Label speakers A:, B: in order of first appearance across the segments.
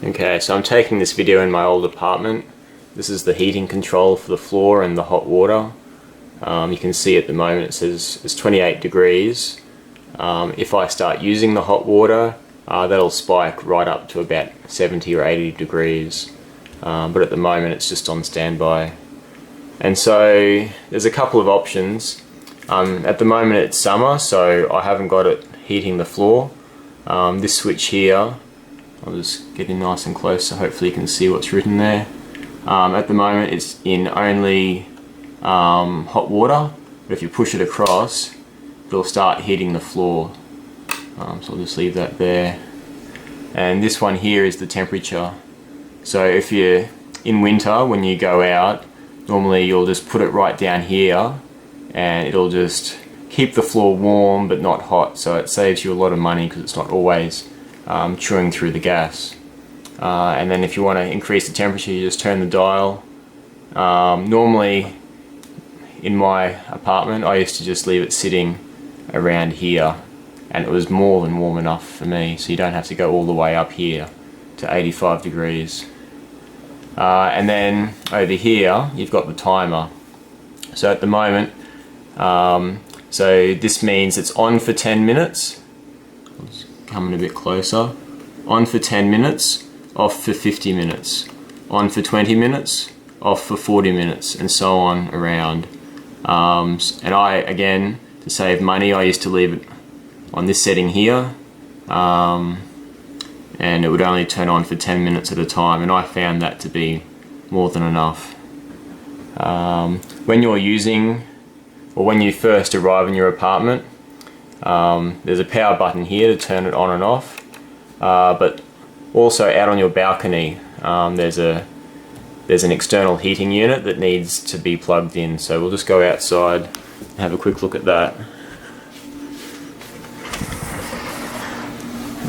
A: Okay, so I'm taking this video in my old apartment. This is the heating control for the floor and the hot water. You can see at the moment it says it's 28 degrees. If I start using the hot water, that'll spike right up to about 70 or 80 degrees. But at the moment it's just on standby. And so there's a couple of options. At the moment it's summer, so I haven't got it heating the floor. This switch here, I'll just get in nice and close so hopefully you can see what's written there. At the moment it's in only hot water, but if you push it across it'll start heating the floor. So I'll just leave that there. And this one here is the temperature. So if you're in winter, when you go out, normally you'll just put it right down here and it'll just keep the floor warm but not hot, so it saves you a lot of money because it's not always chewing through the gas. And then if you want to increase the temperature, you just turn the dial. Normally in my apartment I used to just leave it sitting around here and it was more than warm enough for me, so you don't have to go all the way up here to 85 degrees. And then over here you've got the timer. So at the moment, so this means it's on for 10 minutes. I'll just come in a bit closer. On for 10 minutes, off for 50 minutes. On for 20 minutes, off for 40 minutes, and so on around. And again, to save money, I used to leave it on this setting here. And it would only turn on for 10 minutes at a time, and I found that to be more than enough. When you're using, or when you first arrive in your apartment, there's a power button here to turn it on and off, but also out on your balcony there's an external heating unit that needs to be plugged in, so we'll just go outside and have a quick look at that.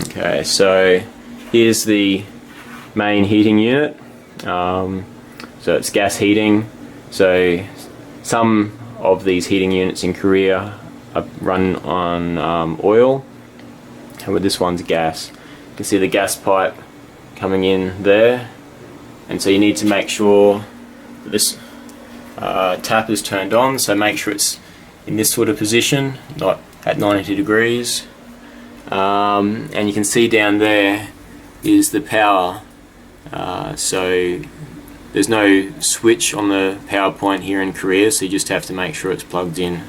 A: Okay, so here's the main heating unit. So it's gas heating. So some of these heating units in Korea are run on oil, but this one's gas. You can see the gas pipe coming in there, and so you need to make sure that this tap is turned on, so make sure it's in this sort of position, not at 90 degrees. And you can see down there is the power. So there's no switch on the power point here in Korea, so you just have to make sure it's plugged in.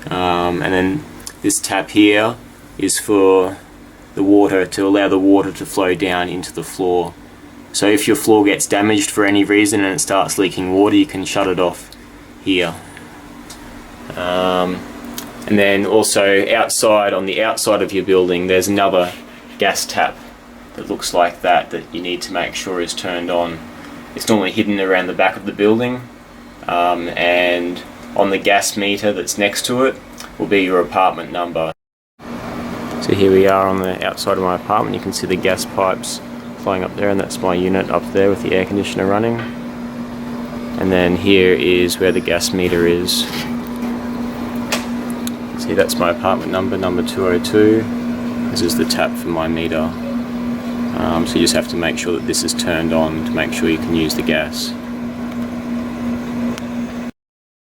A: And then this tap here is for the water, to allow the water to flow down into the floor. So if your floor gets damaged for any reason and it starts leaking water, you can shut it off here. And then also outside, on the outside of your building, there's another gas tap that looks like that you need to make sure is turned on. It's normally hidden around the back of the building, and on the gas meter that's next to it will be your apartment number. So here we are on the outside of my apartment. You can see the gas pipes flowing up there, and that's my unit up there with the air conditioner running. And then here is where the gas meter is. See, that's my apartment number, number 202. This is the tap for my meter. So you just have to make sure that this is turned on to make sure you can use the gas.